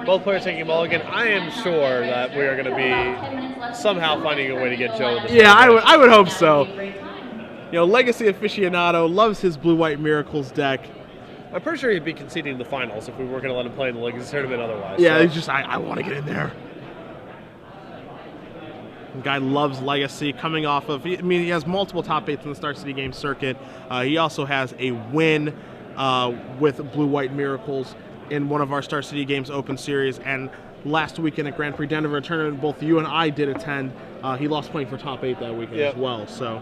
both players taking mulligan. I am sure that we are going to be somehow finding a way to get Joe in this. Yeah, I would hope so. You know, Legacy aficionado loves his blue-white miracles deck. I'm pretty sure he'd be conceding the finals if we weren't going to let him play in the Legacy tournament otherwise. Yeah, so. he's just, I want to get in there. The guy loves Legacy, coming off of, I mean, he has multiple top 8s in the Star City Games circuit. He also has a win with blue-white miracles in one of our Star City Games Open Series, and last weekend at Grand Prix Denver, a tournament both you and I did attend. He lost playing for top 8 that weekend as well. So,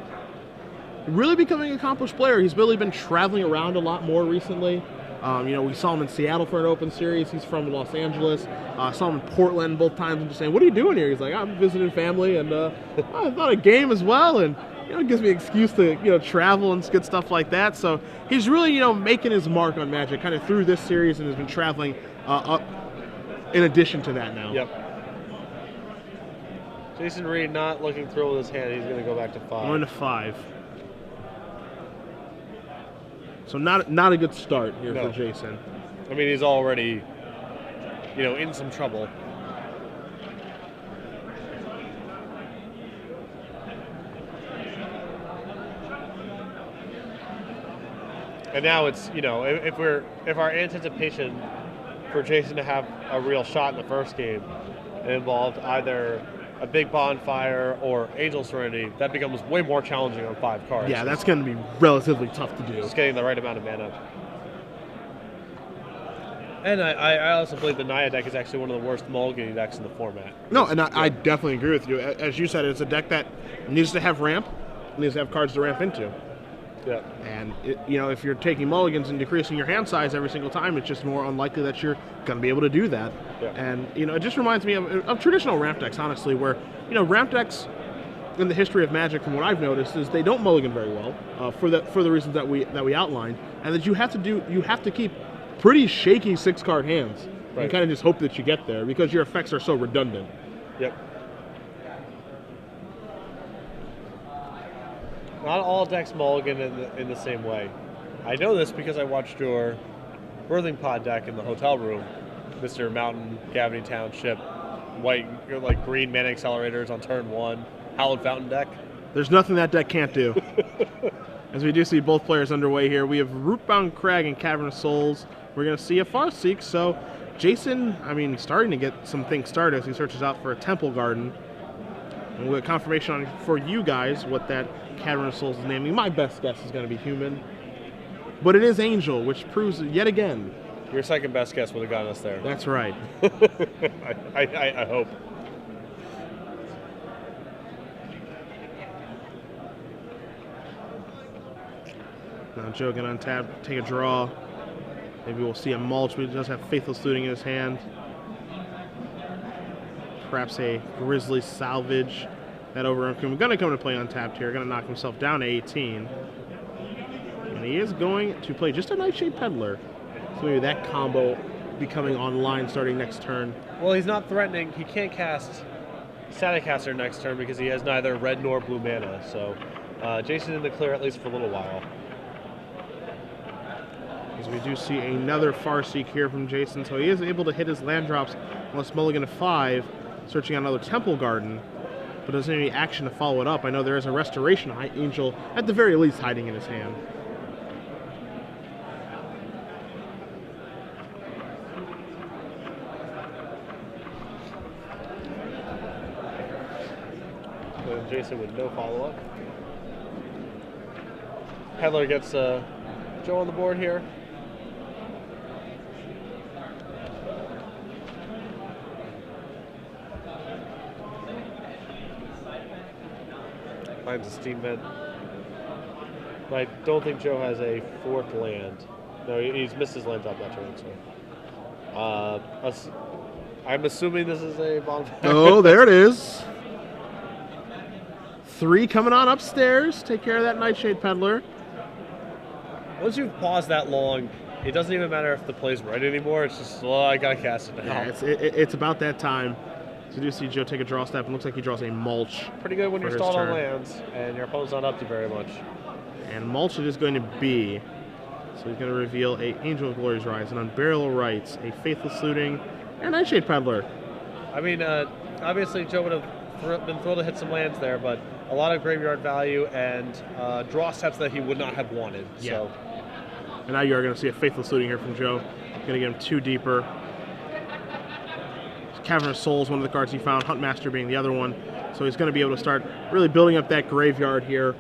really becoming an accomplished player. He's really been traveling around a lot more recently. You know, we saw him in Seattle for an Open Series. He's from Los Angeles. Saw him in Portland both times and just saying, "What are you doing here?" He's like, "I'm visiting family, and I thought a game as well." And you know, it gives me an excuse to travel and get stuff like that. So he's really making his mark on Magic kind of through this series, and has been traveling up in addition to that now. Yep. Jason Reed not looking thrilled with his hand. He's going to go back to 5. Going to 5. So not a good start here for Jason. I mean, he's already, in some trouble. And now it's, if our anticipation for Jason to have a real shot in the first game involved either a big bonfire or Angel Serenity, that becomes way more challenging on 5 cards. Yeah, that's going to be relatively tough to do. Just getting the right amount of mana. And I also believe the Naya deck is actually one of the worst mulligan decks in the format. No, and I definitely agree with you. As you said, it's a deck that needs to have ramp, needs to have cards to ramp into. Yeah. And, if you're taking mulligans and decreasing your hand size every single time, it's just more unlikely that you're going to be able to do that. Yeah. And, it just reminds me of traditional ramp decks, honestly, where, ramp decks in the history of Magic, from what I've noticed, is they don't mulligan very well for the reasons that we outlined, and that you have to keep pretty shaky 6-card hands and kind of just hope that you get there because your effects are so redundant. Yep. Not all decks mulligan in the same way. I know this because I watched your Birthing Pod deck in the hotel room, Mr. Mountain, Gavany Township, white, green mana accelerators on turn 1, Hallowed Fountain deck. There's nothing that deck can't do. As we do see both players underway here, we have Rootbound Crag and Cavern of Souls. We're going to see a Farseek, so Jason, starting to get some things started as he searches out for a Temple Garden. And we'll get confirmation for you guys what that Cavern of Souls is naming. My best guess is going to be Human. But it is Angel, which proves yet again. Your second best guess would have gotten us there. That's right. I hope. Now Joe can untap, take a draw. Maybe we'll see a mulch, but he does have Faithless Looting in his hand. Perhaps a Grizzly Salvage. That Overrun Coon. Going to come to play untapped here. Going to knock himself down to 18. And he is going to play just a Nightshade Peddler. So maybe that combo becoming online starting next turn. Well, he's not threatening. He can't cast Static Caster next turn because he has neither red nor blue mana. So Jason in the clear at least for a little while. As we do see another Farseek here from Jason. So he is able to hit his land drops unless mulligan to 5, searching out another Temple Garden. But doesn't have any action to follow it up. I know there is a Restoration Angel, at the very least, hiding in his hand. So Jason with no follow-up. Peddler gets Joe on the board here. Finds a Steam Vent. I don't think Joe has a 4th land. No, he's missed his land drop that turn, so. I'm assuming this is a bonfire. Oh, there it is. 3 coming on upstairs. Take care of that Nightshade Peddler. Once you've paused that long, it doesn't even matter if the play's right anymore. It's just, I gotta cast it now. Yeah, it's about that time. So you do see Joe take a draw step, and looks like he draws a mulch. Pretty good when you're stalled on lands, and your opponent's not up to very much. And mulch it is going to be. So he's going to reveal a Angel of Glory's Rise, an Unburial Rites, a Faithless Looting, And Nightshade Peddler. I mean, obviously Joe would have been thrilled to hit some lands there, but a lot of graveyard value and draw steps that he would not have wanted. Yeah. So. And now you are going to see a Faithless Looting here from Joe. Going to get him 2 deeper. Cavern of Souls, one of the cards he found. Huntmaster being the other one. So he's going to be able to start really building up that graveyard here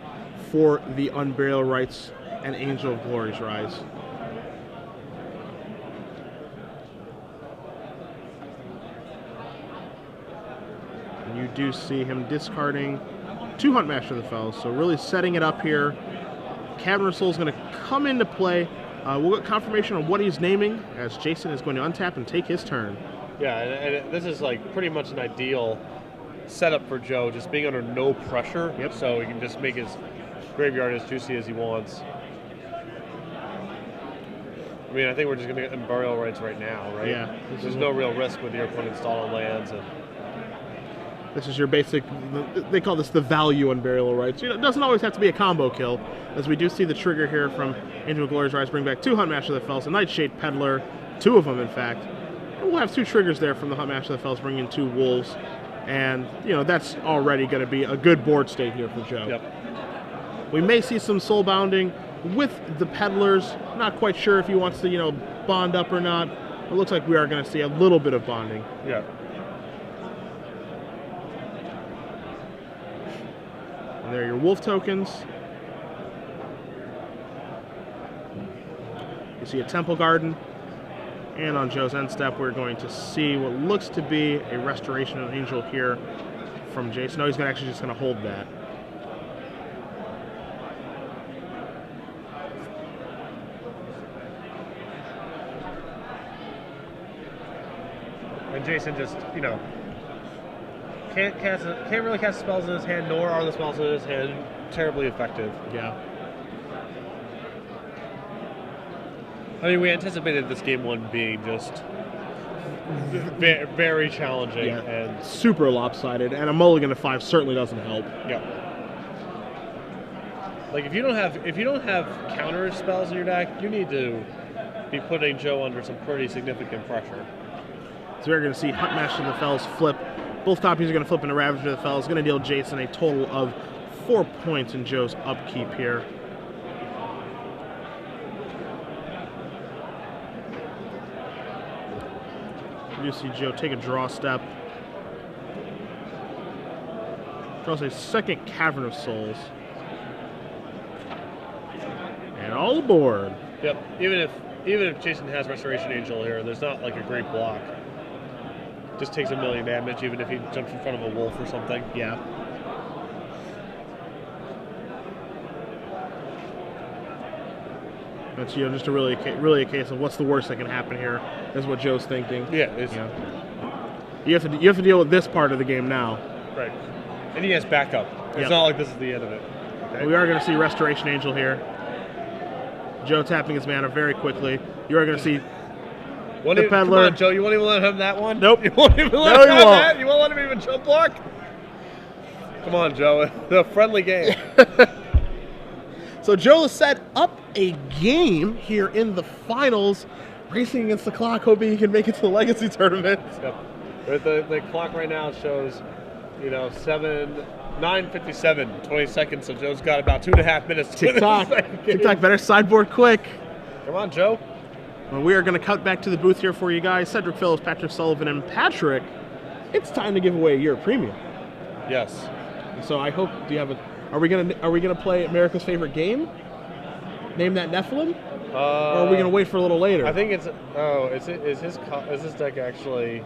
for the Unburial Rites and Angel of Glory's Rise. And you do see him discarding 2 Huntmaster of the Fells. So really setting it up here. Cavern of Souls is going to come into play. We'll get confirmation on what he's naming as Jason is going to untap and take his turn. Yeah, and this is like pretty much an ideal setup for Joe, just being under no pressure. Yep. So he can just make his graveyard as juicy as he wants. I mean, I think we're just going to get Burial Rites right now, right? Yeah. There's no real risk with your opponent installing lands. And this is your basic, they call this the value on Burial Rites. You know, it doesn't always have to be a combo kill, as we do see the trigger here from Angel of Glory's Rise bring back 2 Huntmaster of the Fells, a Nightshade Peddler, 2 of them in fact. And we'll have 2 triggers there from the Huntmaster of the Fells, bringing in 2 Wolves. And, you know, that's already going to be a good board state here for Joe. Yep. We may see some soul bounding with the Peddlers. Not quite sure if he wants to, you know, bond up or not. It looks like we are going to see a little bit of bonding. Yeah. And there are your Wolf tokens. You see a Temple Garden. And on Joe's end step, we're going to see what looks to be a Restoration of Angel here from Jason. No, he's actually just going to hold that. And Jason just, you know, can't really cast spells in his hand, nor are the spells in his hand terribly effective. Yeah. I mean, we anticipated this game 1 being just very challenging and super lopsided, and a mulligan to 5 certainly doesn't help. Yeah. Like if you don't have counter spells in your deck, you need to be putting Joe under some pretty significant pressure. So we're going to see Huntmaster of the Fells flip. Both copies are going to flip into Ravager of the Fells. Going to deal Jason a total of 4 points in Joe's upkeep here. You see Joe take a draw step. Draws a second Cavern of Souls. And all aboard. Yep. Even if Jason has Restoration Angel here, there's not like a great block. Just takes 1,000,000 damage, even if he jumps in front of a wolf or something. Yeah. That's, you know, just really a case of what's the worst that can happen here. Is what Joe's thinking. Yeah. You have to deal with this part of the game now. Right. And he has backup. It's not like this is the end of it. Okay. We are going to see Restoration Angel here. Joe tapping his mana very quickly. You are going to see the Peddler. Come on, Joe. You won't even let him that one? Nope. You won't even let him have that? You won't let him even jump block? Come on, Joe. The friendly game. So Joe set up a game here in the finals, racing against the clock, hoping he can make it to the Legacy Tournament. Yep. The clock right now shows, you know, 9:57, 20 seconds. So Joe's got about 2.5 minutes. TikTok, better sideboard quick. Come on, Joe. Well, we are going to cut back to the booth here for you guys. Cedric Phillips, Patrick Sullivan, and Patrick. It's time to give away a year of premium. Yes. So I hope. Do you have a? Are we gonna play America's favorite game? Name that Nephilim? Or are we gonna wait for a little later? I think it's. Oh, is his deck actually?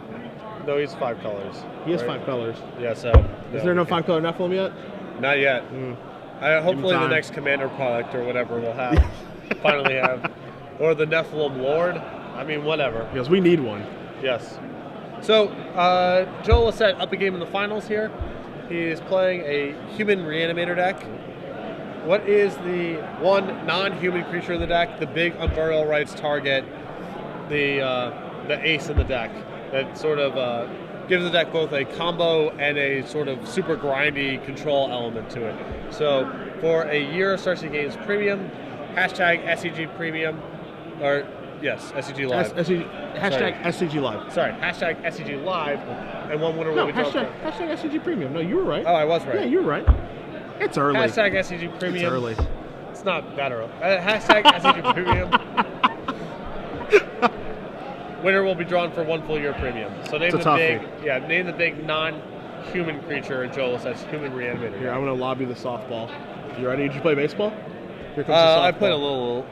No, he's 5 colors. He has 5 colors. Yeah. So. Is there no 5-color Nephilim yet? Not yet. Hopefully the next Commander product or whatever we'll have finally have, or the Nephilim Lord. I mean, whatever. Because we need one. Yes. So Joe Lossett up a game in the finals here. He is playing a human reanimator deck. What is the one non-human creature in the deck? The big Unburial Rites target, the ace in the deck that sort of gives the deck both a combo and a sort of super grindy control element to it. So for a year of SCGSD Games Premium, hashtag SCG Premium, or Yes, SCG Live. Hashtag SCG Live. Sorry, hashtag SCG Live, and one winner No, will be drawn. hashtag SCG Premium. No, you were right. Oh, I was right. Yeah, you were right. It's early. Hashtag SCG Premium. It's early. It's not that early. Hashtag SCG Premium. Winner will be drawn for 1 full year premium. So name the big non-human creature in Joe Lossett's human reanimator. Here, I'm gonna lobby the softball. You ready? Did you play baseball? Here comes the softball. I played a little.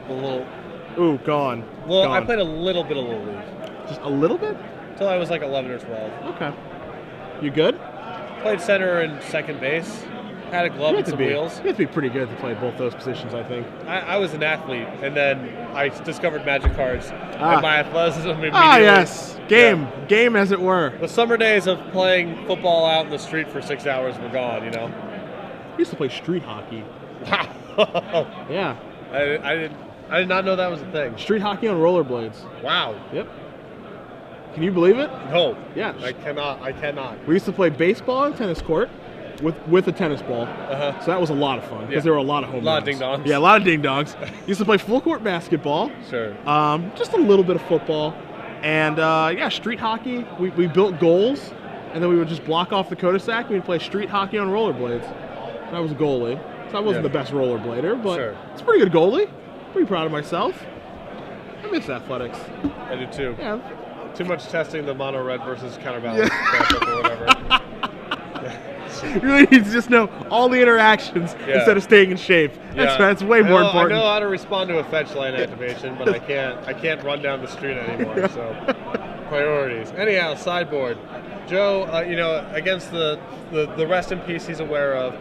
Ooh, gone. Well, gone. I played a little bit of Little League. Just a little bit? Until I was like 11 or 12. Okay. You good? Played center and second base. Had a glove and some wheels. You have to be pretty good to play both those positions, I think. I was an athlete, and then I discovered Magic cards. And my athleticism immediately. Yes. Game as it were. The summer days of playing football out in the street for 6 hours were gone, you know? I used to play street hockey. Wow. Yeah. I did not know that was a thing. Street hockey on rollerblades. Wow. Yep. Can you believe it? No. Yeah. I cannot. We used to play baseball on tennis court with a tennis ball. So that was a lot of fun because there were a lot of home runs. A lot of ding-dongs. Yeah, a lot of ding-dongs. Used to play full court basketball. Sure. Just a little bit of football. And street hockey. We built goals, and then we would just block off the cul-de-sac. We'd play street hockey on rollerblades. And I was a goalie. So I wasn't the best rollerblader, but it's a pretty good goalie. Pretty proud of myself. I miss athletics. I do too. Yeah. Too much testing the mono red versus counterbalance matchup or whatever. You really need to just know all the interactions instead of staying in shape. That's way more important. I know how to respond to a fetch line activation, but I can't run down the street anymore. So priorities. Anyhow, sideboard. Joe, against the rest in peace he's aware of,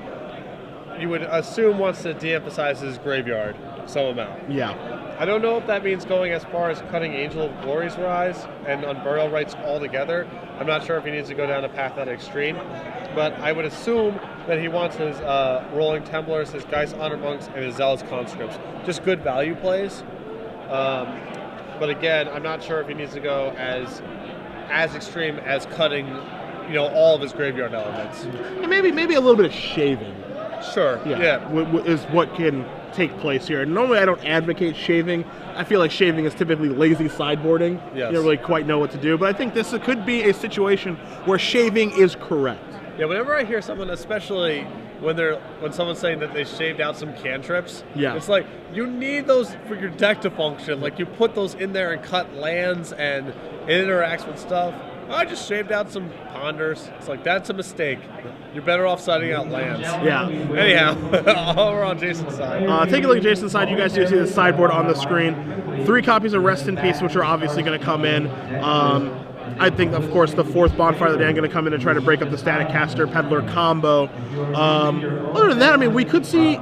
you would assume wants to de-emphasize his graveyard some amount. Yeah. I don't know if that means going as far as cutting Angel of Glory's Rise and on burial rights altogether. I'm not sure if he needs to go down a path that extreme, but I would assume that he wants his Rolling Templars, his Geist Honor Monks, and his Zealous Conscripts. Just good value plays. But again, I'm not sure if he needs to go as extreme as cutting, all of his graveyard elements. And maybe a little bit of shaving. Sure. Yeah. Is what can take place here. Normally, I don't advocate shaving. I feel like shaving is typically lazy sideboarding. Yes. You don't really quite know what to do. But I think this could be a situation where shaving is correct. Yeah. Whenever I hear someone, especially when someone's saying that they shaved out some cantrips, it's like you need those for your deck to function. Like you put those in there and cut lands, and it interacts with stuff. I just shaved out some ponders. It's like, that's a mistake. You're better off siding out lands. Yeah. Anyhow, we're on Jason's side. Take a look at Jason's side. You guys do see the sideboard on the screen. 3 copies of Rest in Peace, which are obviously going to come in. I think, of course, the 4th Bonfire of the Day going to come in and try to break up the Static Caster Peddler combo. Other than that, we could see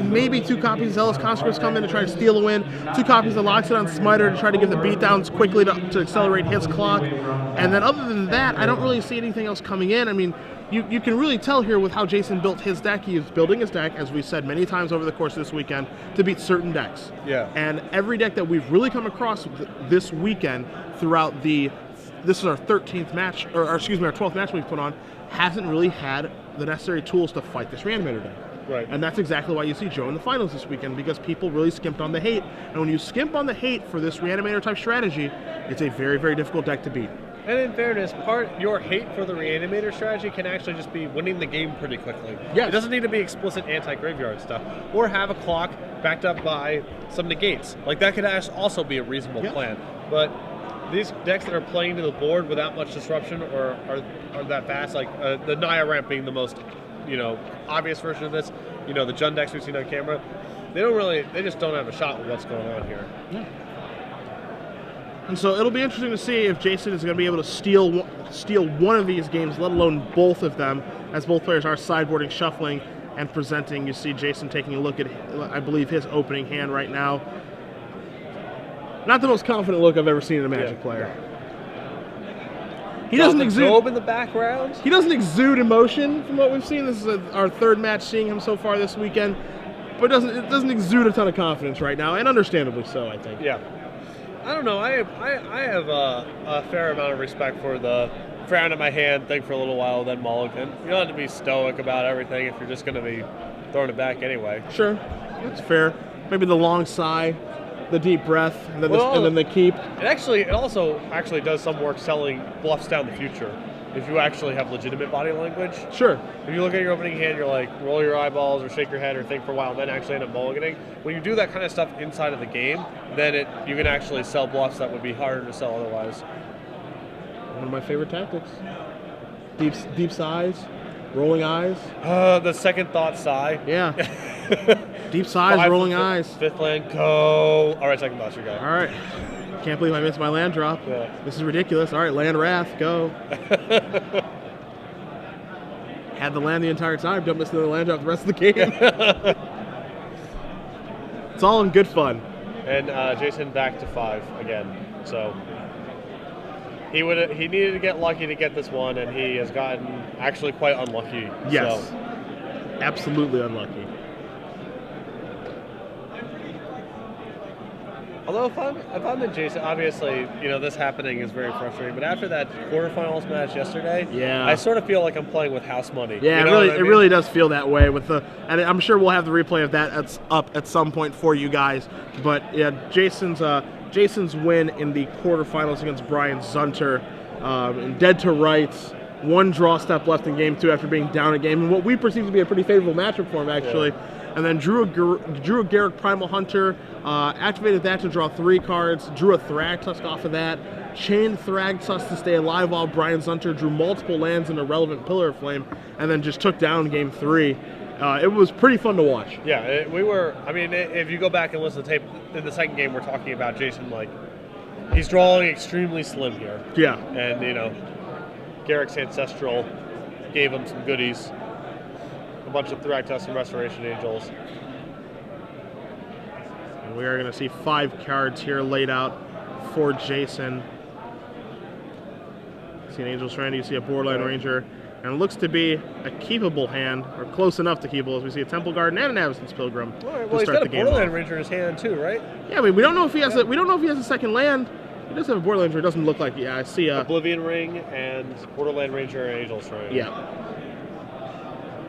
maybe 2 copies of Zealous Conscripts come in to try to steal a win, 2 copies of Lossett Smiter to try to give the beatdowns quickly to accelerate his clock. And then other than that, I don't really see anything else coming in. You can really tell here with how Jason built his deck. He is building his deck, as we've said many times over the course of this weekend, to beat certain decks. Yeah. And every deck that we've really come across this weekend throughout this is our 13th match, or our 12th match we've put on, hasn't really had the necessary tools to fight this Reanimator deck. Right. And that's exactly why you see Joe in the finals this weekend, because people really skimped on the hate. And when you skimp on the hate for this Reanimator type strategy, it's a very, very difficult deck to beat. And in fairness, your hate for the Reanimator strategy can actually just be winning the game pretty quickly. Yes. It doesn't need to be explicit anti-graveyard stuff. Or have a clock backed up by some negates. Like, that could also be a reasonable plan. But these decks that are playing to the board without much disruption or are that fast, like the Naya ramp being the most obvious version of this, the Jund decks we've seen on camera, they just don't have a shot with what's going on here. Yeah. And so it'll be interesting to see if Jason is going to be able to steal one of these games, let alone both of them, as both players are sideboarding, shuffling, and presenting. You see Jason taking a look at, I believe, his opening hand right now. Not the most confident look I've ever seen in a Magic player. He doesn't exude in the background. He doesn't exude emotion from what we've seen. This is our 3rd match seeing him so far this weekend, but it doesn't exude a ton of confidence right now, and understandably so, I think. Yeah. I don't know. I have a fair amount of respect for the frown at my hand, think for a little while, then mulligan. You don't have to be stoic about everything if you're just going to be throwing it back anyway. Sure, that's fair. Maybe the long sigh. the deep breath, and then, Well, and then the keep. It also actually does some work selling bluffs down the future. If you actually have legitimate body language. Sure. If you look at your opening hand, you're like, roll your eyeballs or shake your head or think for a while, and then actually end up mulliganing. When you do that kind of stuff inside of the game, then you can actually sell bluffs that would be harder to sell otherwise. One of my favorite tactics. Deep sighs, rolling eyes. The second thought sigh. Yeah. Deep sighs, rolling eyes. Fifth land, go. All right, second thought, your guy. All right. Can't believe I missed my land drop. Yeah. This is ridiculous. All right, land wrath, go. Had the land the entire time. Don't miss the land drop the rest of the game. It's all in good fun. And Jason back to 5 again. So he needed to get lucky to get this one, and he has gotten actually quite unlucky. Yes. So. Absolutely unlucky. Although if I'm the Jason, obviously, this happening is very frustrating. But after that quarterfinals match yesterday, yeah, I sort of feel like I'm playing with house money. Yeah, it really does feel that way and I'm sure we'll have the replay of that up at some point for you guys. But yeah, Jason's win in the quarterfinals against Brian Zunter, and dead to rights. One draw step left in game 2 after being down a game, and what we perceive to be a pretty favorable matchup for him, actually. Yeah. And then drew a Garruk Primal Hunter, activated that to draw 3 cards, drew a Thragtusk off of that, chained Thragtusk to stay alive while Brian Zunter drew multiple lands in a relevant Pillar of Flame, and then just took down game 3. It was pretty fun to watch. Yeah, if you go back and listen to the tape, in the second game, we're talking about Jason, he's drawing extremely slim here. Yeah. And, Garruk's Ancestral gave him some goodies. A bunch of Thragtusk and Restoration Angels. And we are going to see 5 cards here laid out for Jason. See an Angel Strand, you see a Borderline Ranger, and it looks to be a keepable hand, or close enough to keepable, as we see a Temple Garden and an Avacyn's Pilgrim. Well, he's got a Borderline Ranger in his hand too, right? Yeah, we don't know if he has a second land. He does have a Borderland Ranger. It doesn't look like. Yeah, I see Oblivion Ring and Borderland Ranger and Angel Strand. Yeah.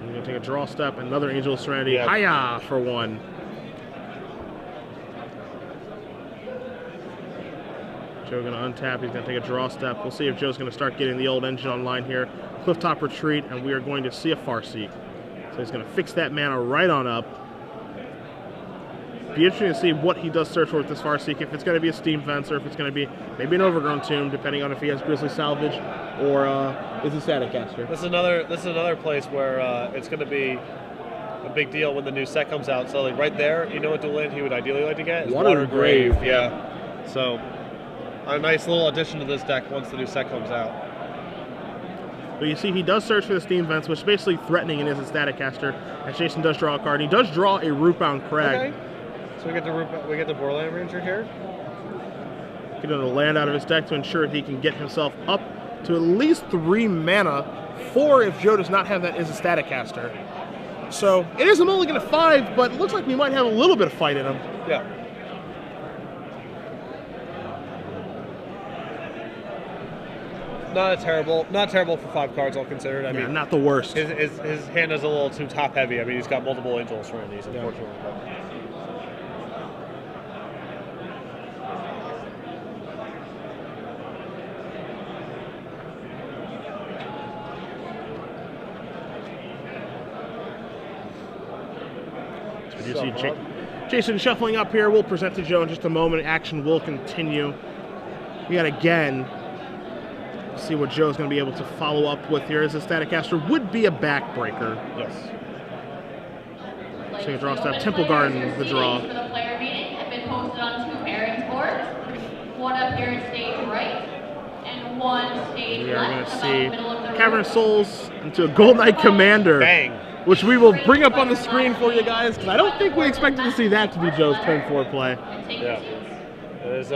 He's gonna take a draw step, another Angel Serenity. Yeah. Hiya for 1. Joe gonna untap. He's gonna take a draw step. We'll see if Joe's gonna start getting the old engine online here. Clifftop Retreat, and we are going to see a Farseek. So he's gonna fix that mana right on up. Be interesting to see what he does search for with this Farseek, if it's going to be a Steam Fence or if it's going to be maybe an Overgrown Tomb, depending on if he has Grizzly Salvage or is a Static Caster. This is another place where it's going to be a big deal when the new set comes out. So right there, you know what dual land he would ideally like to get? Watergrave. Yeah. So a nice little addition to this deck once the new set comes out. But you see, he does search for the Steam Fence, which is basically threatening and is a Static Caster. As Jason does draw a card, he does draw a Rootbound Crag. Okay. So we get the Borderland Ranger here. Get a land out of his deck to ensure he can get himself up to at least 3 mana, 4 if Joe does not have that as a Static Caster. So it is a mulligan of 5, but it looks like we might have a little bit of fight in him. Yeah. Not terrible for 5 cards, all considered. I mean, not the worst. His hand is a little too top heavy. I mean, he's got multiple Angels around these, unfortunately. Yeah. You see Jason shuffling up here. We'll present to Joe in just a moment. Action will continue. We got again. See what Joe's going to be able to follow up with here. As a Static Caster would be a backbreaker. Yes. So you draw step. Temple Garden, the draw. For the player meeting have been posted on 2 pairings boards. 1 up here in stage right, and 1 stage left. We are going to see Cavern of Souls into a Gold Knight Commander. Bang. Which we will bring up on the screen for you guys, because I don't think we expected to see that to be Joe's turn 4 play. Yeah. It is,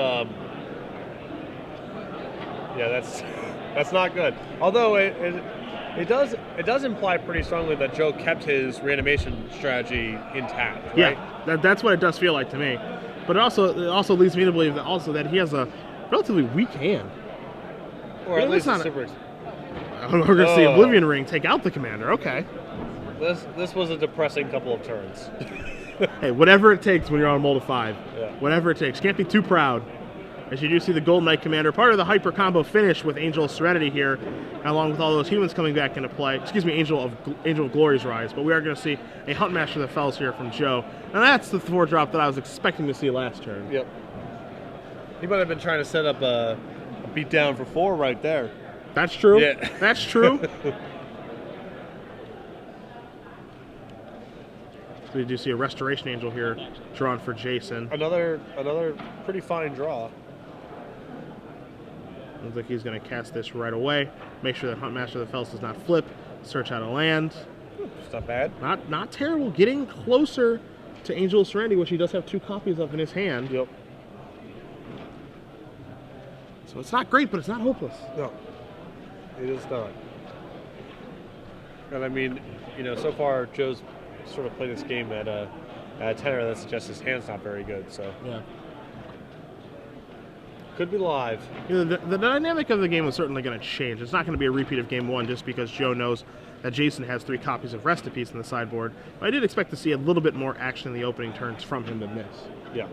that's not good. Although it does imply pretty strongly that Joe kept his reanimation strategy intact, right? Yeah, that's what it does feel like to me. But it also leads me to believe that he has a relatively weak hand. Or at least a super. We're going to see Oblivion Ring take out the commander. Okay. This was a depressing couple of turns. Hey, whatever it takes when you're on Mold 5. Yeah. Whatever it takes. Can't be too proud. As you do see the Golden Knight Commander, part of the hyper combo finish with Angel of Serenity here, along with all those humans coming back into play. Excuse me, Angel of Glory's Rise. But we are going to see a Huntmaster of the Fells here from Joe. And that's the 4-drop that I was expecting to see last turn. Yep. He might have been trying to set up a beatdown for 4 right there. That's true. Yeah. That's true. So we do see a Restoration Angel here drawn for Jason. Another pretty fine draw. Looks like he's going to cast this right away. Make sure that Huntmaster of the Fells does not flip. Search out a land. It's not bad. Not terrible. Getting closer to Angel of Serenity, which he does have 2 copies of in his hand. Yep. So it's not great, but it's not hopeless. No, it is not. And I mean, so far Joe's sort of played this game at a tenor that suggests his hand's not very good. So Yeah. could be live. The dynamic of the game is certainly going to change. It's not going to be a repeat of Game 1 just because Joe knows that Jason has 3 copies of Rest in Peace in the sideboard. But I did expect to see a little bit more action in the opening turns from him than this. Yeah.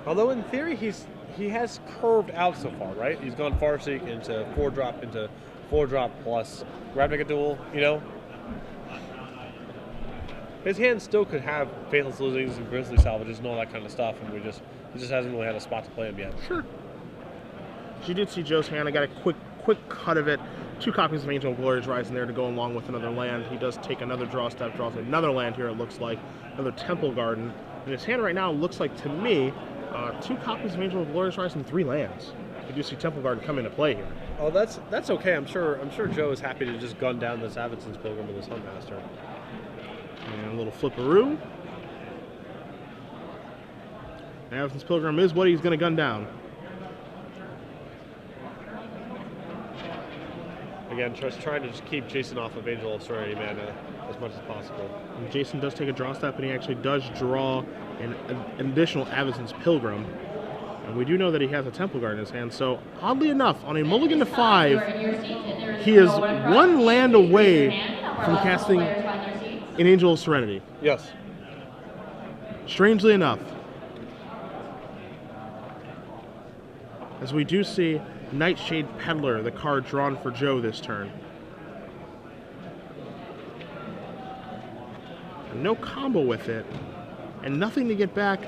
Although in theory he has curved out so far, right? He's gone Farseek into 4-drop into 4-drop plus Ravnica Duel, His hand still could have Faithless Losings and Grizzly Salvages and all that kind of stuff, and he just hasn't really had a spot to play him yet. Sure. You did see Joe's hand. I got a quick cut of it. 2 copies of Angel of Glory's Rise in there to go along with another land. He does take another draw step, draws another land here, it looks like. Another Temple Garden. And his hand right now looks like, to me, 2 copies of Angel of Glory's Rise and 3 lands. You do see Temple Garden come into play here. Oh, that's okay. I'm sure Joe is happy to just gun down this Avicen's Pilgrim with his Huntmaster. And a little flipperoo. Avicen's Pilgrim is what he's going to gun down. Again, just trying to keep Jason off of Angel of Serenity mana as much as possible. And Jason does take a draw step, and he actually does draw an additional Avicen's Pilgrim. And we do know that he has a Temple Guard in his hand, so oddly enough, on a mulligan to 5, he is 1 land away from casting an Angel of Serenity. Yes. Strangely enough. As we do see Nightshade Peddler, the card drawn for Joe this turn. And no combo with it, and nothing to get back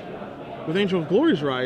with Angel of Glory's Rise.